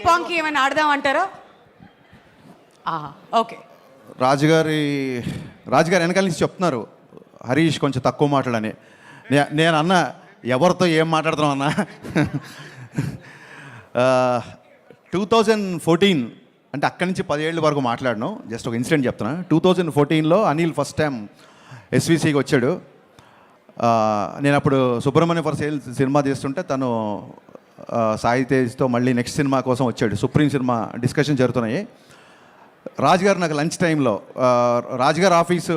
పాంగ్కి ఏమైనా ఆడదామంటారా? ఓకే. రాజుగారు వెనకాల నుంచి చెప్తున్నారు హరీష్ కొంచెం తక్కువ మాట్లాడని. నేను అన్న ఎవరితో ఏం మాట్లాడుతున్నాం అన్న. 2014 అంటే అక్కడి నుంచి 10 ఏళ్ళ వరకు మాట్లాడను. జస్ట్ ఒక ఇన్సిడెంట్ చెప్తున్నా. 2014లో అనిల్ ఫస్ట్ టైం ఎస్విసికి వచ్చాడు. నేను అప్పుడు సుబ్రహ్మణ్య ఫర్ సేల్ సినిమా తీస్తుంటే తను సాయి తేజ్తో మళ్ళీ నెక్స్ట్ సినిమా కోసం వచ్చాడు. సుప్రీం సినిమా డిస్కషన్ జరుగుతున్నాయి. రాజుగారు నాకు లంచ్ టైంలో, రాజుగారు ఆఫీసు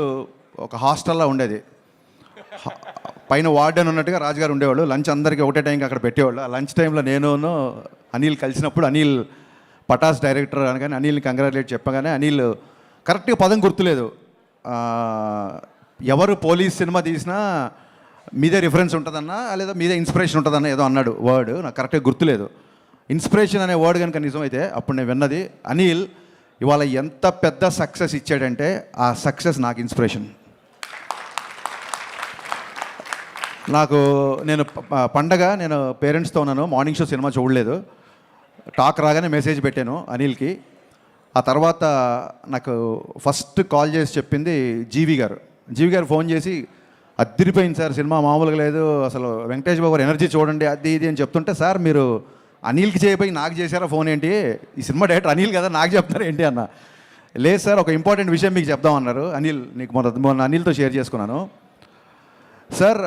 ఒక హాస్టల్లో ఉండేది. పైన వార్డెన్ ఉన్నట్టుగా రాజుగారు ఉండేవాళ్ళు. లంచ్ అందరికీ ఒకటే టైంకి అక్కడ పెట్టేవాళ్ళు. ఆ లంచ్ టైంలో నేను అనిల్ కలిసినప్పుడు అనిల్ పటాస్ డైరెక్టర్ అనగానే అనిల్ని కంగ్రాచులేట్ చెప్పగానే అనిల్ కరెక్ట్గా పదం గుర్తులేదు. ఎవరు పోలీస్ సినిమా తీసినా మీదే రిఫరెన్స్ ఉంటుందన్నా లేదా మీదే ఇన్స్పిరేషన్ ఉంటుందన్న ఏదో అన్నాడు వర్డ్, నాకు కరెక్ట్గా గుర్తులేదు. ఇన్స్పిరేషన్ అనే వర్డ్ కనుక నిజమైతే అప్పుడు నేను విన్నది. అనిల్ ఇవాళ ఎంత పెద్ద సక్సెస్ ఇచ్చాడంటే ఆ సక్సెస్ నాకు ఇన్స్పిరేషన్. నేను పండగ నేను పేరెంట్స్తో ఉన్నాను, మార్నింగ్ షో సినిమా చూడలేదు. టాక్ రాగానే మెసేజ్ పెట్టాను అనిల్కి. ఆ తర్వాత నాకు ఫస్ట్ కాల్ చేసి చెప్పింది జీవి గారు ఫోన్ చేసి అద్దిరిపోయింది సార్ సినిమా మామూలుగా లేదు, అసలు వెంకటేష్ బాబు గారు ఎనర్జీ చూడండి అది ఇది అని చెప్తుంటే, సార్ మీరు అనిల్కి చేయబోయి నాకు చేశారా ఫోన్ ఏంటి, ఈ సినిమా డైరెక్టర్ అనిల్ కదా నాకు చెప్తారా ఏంటి అన్న. లేదు సార్ ఒక ఇంపార్టెంట్ విషయం మీకు చెప్దామన్నారు. అనిల్ నీకు మొన్న అనిల్తో షేర్ చేసుకున్నాను సార్.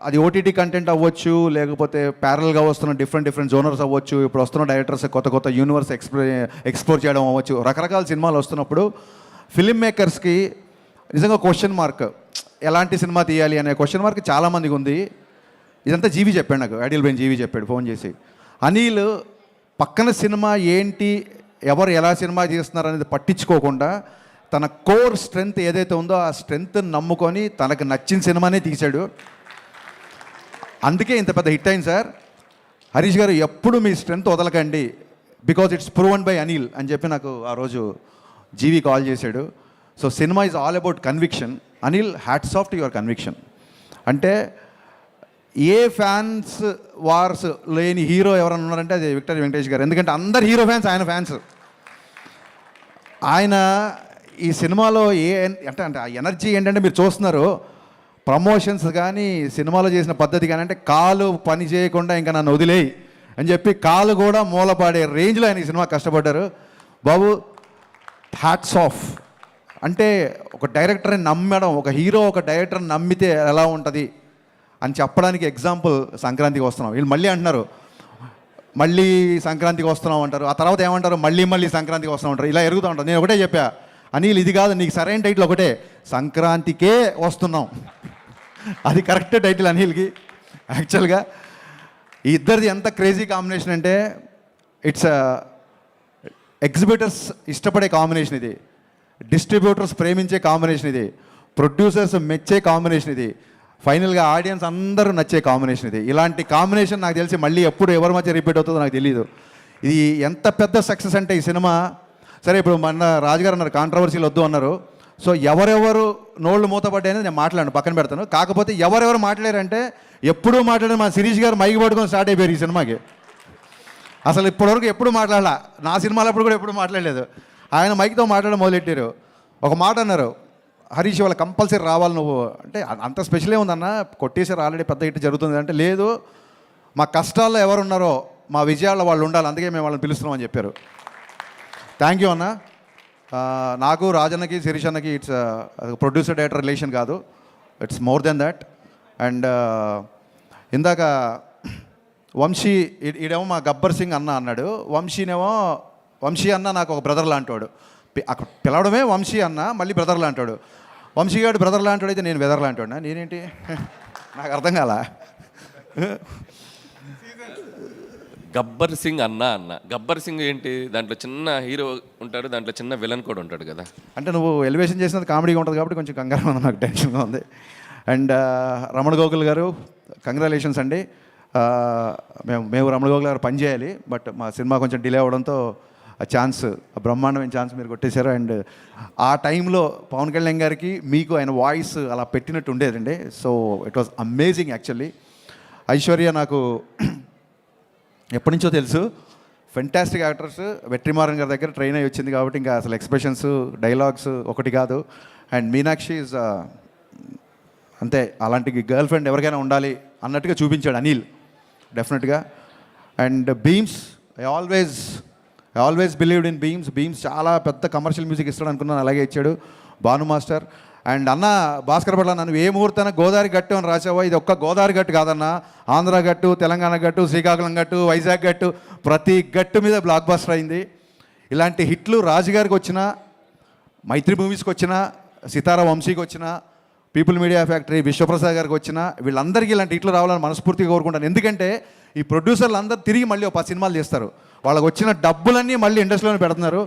అది ఓటీటీ కంటెంట్ అవ్వచ్చు, లేకపోతే ప్యారల్గా వస్తున్న డిఫరెంట్ జోనర్స్ అవ్వచ్చు, ఇప్పుడు వస్తున్న డైరెక్టర్స్ కొత్త యూనివర్స్ ఎక్స్ప్లోర్ చేయడం అవ్వచ్చు, రకరకాల సినిమాలు వస్తున్నప్పుడు ఫిలిం మేకర్స్కి నిజంగా క్వశ్చన్ మార్క్, ఎలాంటి సినిమా తీయాలి అనే క్వశ్చన్ మార్క్ చాలామందికి ఉంది. ఇదంతా జీవి చెప్పాడు నాకు, ఐడియల్ బ్రెయిన్ జీవి చెప్పాడు ఫోన్ చేసి. అనిల్ పక్కన సినిమా ఏంటి, ఎవరు ఎలా సినిమా చేస్తున్నారు అనేది పట్టించుకోకుండా తన కోర్ స్ట్రెంగ్త్ ఏదైతే ఉందో ఆ స్ట్రెంగ్త్ నమ్ముకొని తనకు నచ్చిన సినిమానే తీశాడు. అందుకే ఇంత పెద్ద హిట్ అయింది సార్. హరీష్ గారు ఎప్పుడు మీ స్ట్రెంగ్త్ వదలకండి, because it's proven by Anil అని చెప్పి నాకు ఆ రోజు జీవి కాల్ చేశాడు. So cinema is all about conviction. Anil, hats off to your conviction. అంటే ఏ ఫ్యాన్స్ వార్స్ లేని హీరో ఎవరైనా ఉన్నారంటే అది విక్టరీ వెంకటేష్ గారు. ఎందుకంటే అందరు హీరో ఫ్యాన్స్ ఆయన ఫ్యాన్స్. ఆయన ఈ సినిమాలో అంటే ఆ ఎనర్జీ ఏంటంటే మీరు చూస్తున్నారు, ప్రమోషన్స్ కానీ సినిమాలో చేసిన పద్ధతి కానీ, అంటే కాలు పని చేయకుండా ఇంకా నన్ను వదిలేయి అని చెప్పి కాలు కూడా మూలపాడే రేంజ్లో ఆయన ఈ సినిమా కష్టపడ్డారు. బాబు హ్యాట్స్ ఆఫ్. అంటే ఒక డైరెక్టర్ని నమ్మడం, ఒక హీరో ఒక డైరెక్టర్ని నమ్మితే ఎలా ఉంటుంది అని చెప్పడానికి ఎగ్జాంపుల్ సంక్రాంతికి వస్తున్నాం. వీళ్ళు మళ్ళీ అంటున్నారు మళ్ళీ సంక్రాంతికి వస్తున్నాం అంటారు, ఆ తర్వాత ఏమంటారు మళ్ళీ సంక్రాంతికి వస్తున్నాం అంటారు, ఇలా ఎరుగుతూ ఉంటారు. నేను ఒకటే చెప్పా, అనిల్ ఇది కాదు నీకు సరైన టైటిల్ ఒకటే, సంక్రాంతికే వస్తున్నాం. అది కరెక్ట్ టైటిల్ అనిల్కి. యాక్చువల్గా ఈ ఇద్దరిది ఎంత క్రేజీ కాంబినేషన్ అంటే ఇట్స్ ఎగ్జిబిటర్స్ ఇష్టపడే కాంబినేషన్ ఇది, డిస్ట్రిబ్యూటర్స్ ప్రేమించే కాంబినేషన్ ఇది, ప్రొడ్యూసర్స్ మెచ్చే కాంబినేషన్ ఇది, ఫైనల్గా ఆడియన్స్ అందరూ నచ్చే కాంబినేషన్ ఇది. ఇలాంటి కాంబినేషన్ నాకు తెలిసి మళ్ళీ ఎప్పుడు ఎవరి మధ్య రిపీట్ అవుతుందో నాకు తెలియదు. ఇది ఎంత పెద్ద సక్సెస్ అంటే ఈ సినిమా. సరే ఇప్పుడు మన రాజుగారు అన్నారు కాంట్రవర్సీలు వద్దు అన్నారు. సో ఎవరెవరు నోళ్ళు మూతపడ్డాయని నేను మాట్లాడను, పక్కన పెడతాను. కాకపోతే ఎవరెవరు మాట్లాడారంటే ఎప్పుడూ మాట్లాడారు మా శిరీష్ గారు మైక్ పట్టుకొని స్టార్ట్ అయిపోయారు ఈ సినిమాకి. అసలు ఇప్పటివరకు ఎప్పుడు మాట్లాడాల, నా సినిమాలప్పుడు కూడా ఎప్పుడు మాట్లాడలేదు. ఆయన మైక్తో మాట్లాడడం మొదలెట్టారు. ఒక మాట అన్నారు, హరీష్ వాళ్ళ కంపల్సరీ రావాలి నువ్వు అంటే. అంత స్పెషలే ఉందన్న, కొట్టేసారు ఆల్రెడీ పెద్ద హిట్ జరుగుతుంది అంటే. లేదు మా కష్టాల్లో ఎవరు ఉన్నారో మా విజయాల్లో వాళ్ళు ఉండాలి, అందుకే మేము వాళ్ళని పిలుస్తున్నామని చెప్పారు. థ్యాంక్ యూ అన్న. నాకు రాజన్నకి శిరీష్ అన్నకి ఇట్స్ ప్రొడ్యూసర్ డైరెక్టర్ రిలేషన్ కాదు, it's more than that. And ఇందాక వంశీ ఈడేమో మా గబ్బర్ సింగ్ అన్న అన్నాడు, వంశీ అన్న నాకు ఒక బ్రదర్ లాంటివాడు. అక్కడ పిలవడమే వంశీ అన్న, మళ్ళీ బ్రదర్ లాంటాడు. వంశీ గారు బ్రదర్ లాంటాడు, అయితే నేను వెదర్ లాంటాడు. నేనేంటి నాకు అర్థం కాల. గబ్బర్ సింగ్ అన్న గబ్బర్ సింగ్ ఏంటి, దాంట్లో చిన్న హీరో ఉంటాడు, దాంట్లో చిన్న విలన్ కూడా ఉంటాడు కదా. అంటే నువ్వు ఎలివేషన్ చేసినది కామెడీగా ఉంటుంది కాబట్టి కొంచెం కంగారు ఉంది, నాకు టెన్షన్గా ఉంది. అండ్ రమణ గోకుల్ గారు కంగ్రాచులేషన్స్ అండి. మేము రమణ గోకుల్ గారు పని చేయాలి, బట్ మా సినిమా కొంచెం డిలే అవ్వడంతో ఆ ఛాన్స్, ఆ బ్రహ్మాండమైన ఛాన్స్ మీరు కొట్టేశారు. అండ్ ఆ టైంలో పవన్ కళ్యాణ్ గారికి మీకు ఆయన వాయిస్ అలా పెట్టినట్టు ఉండేదండి. So it was amazing actually. Aishwarya నాకు ఎప్పటి నుంచో తెలుసు, ఫెంటాస్టిక్ యాక్టర్స్. వెట్రిమారన్ గారి దగ్గర ట్రైన్ అయ్యి వచ్చింది కాబట్టి ఇంకా అసలు ఎక్స్ప్రెషన్స్ డైలాగ్స్ ఒకటి కాదు. అండ్ మీనాక్షి ఇస్ అంతే, అలాంటి గర్ల్ ఫ్రెండ్ ఎవరికైనా ఉండాలి అన్నట్టుగా చూపించాడు అనిల్ డెఫినెట్గా. And Bheems, I always believed in Bheems చాలా పెద్ద కమర్షియల్ మ్యూజిక్ ఇస్తాడు అనుకున్నాను, అలాగే ఇచ్చాడు భాను మాస్టర్. అండ్ అన్న భాస్కర్ పట్ల నన్ను ఏ ముహూర్తాన గోదావరి గట్టు అని రాసావో, ఇది ఒక్క గోదావరి గట్టు కాదన్న, ఆంధ్ర గట్టు, తెలంగాణ గట్టు, శ్రీకాకుళం గట్టు, వైజాగ్ గట్టు, ప్రతి గట్టు మీద బ్లాక్ బస్టర్ అయింది. ఇలాంటి హిట్లు రాజుగారికి వచ్చిన, మైత్రి మూవీస్కి వచ్చిన, సితారా వంశీకి వచ్చిన, పీపుల్ మీడియా ఫ్యాక్టరీ విశ్వప్రసాద్ గారికి వచ్చిన, వీళ్ళందరికీ ఇలాంటి హిట్లు రావాలని మనస్ఫూర్తిగా కోరుకుంటాను. ఎందుకంటే ఈ ప్రొడ్యూసర్లు అందరూ తిరిగి మళ్ళీ ఒక 10 సినిమాలు చేస్తారు, వాళ్ళకి వచ్చిన డబ్బులన్నీ మళ్ళీ ఇండస్ట్రీలోనే పెడుతున్నారు.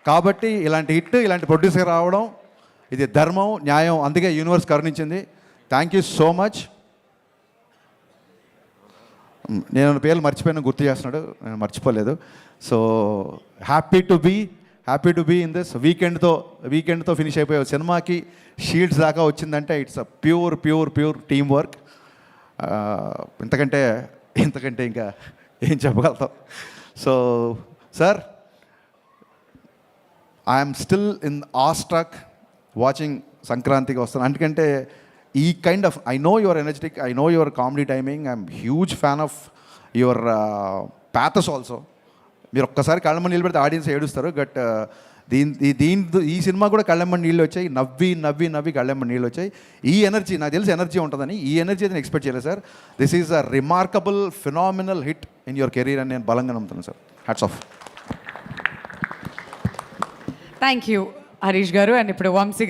కాబట్టి ఇలాంటి హిట్, ఇలాంటి ప్రొడ్యూసర్ రావడం ఇది ధర్మం, న్యాయం, అందుకే యూనివర్స్ కరుణించింది. Thank you so much. నేను పేర్లు మర్చిపోయినా గుర్తు చేస్తున్నాడు, నేను మర్చిపోలేదు. So happy to be in this. వీకెండ్తో ఫినిష్ అయిపోయే సినిమాకి షీల్డ్స్ దాకా వచ్చిందంటే it's a pure team work. ఇంతకంటే ఇంకా ఏం చెప్పగలుగుతాం. So sir, I'm still in awestruck watching సంక్రాంతికి వస్తాను. ఎందుకంటే ఈ kind of, I know your energetic, I know your comedy timing, I'm huge fan of your pathos also. మీరు ఒక్కసారి కళ్ళమ్మని నీళ్ళు పెడితే ఆడియన్స్ ఏడుస్తారు. బట్ ఈ సినిమా కూడా కళ్ళమ్మని నీళ్ళు వచ్చాయి, నవ్వి కళ్ళమ్మని నీళ్ళు వచ్చాయి. ఈ ఎనర్జీ నాకు తెలిసి ఎనర్జీ ఉంటుందని, ఈ ఎనర్జీ అయితే నేను ఎక్స్పెక్ట్ చేయలేదు sir. This is a remarkable phenomenal hit in your career అని నేను బలంగా నమ్ముతున్నాను sir. Hats off. Thank you Harish గారు. అండ్ ఇప్పుడు వంశీ గారు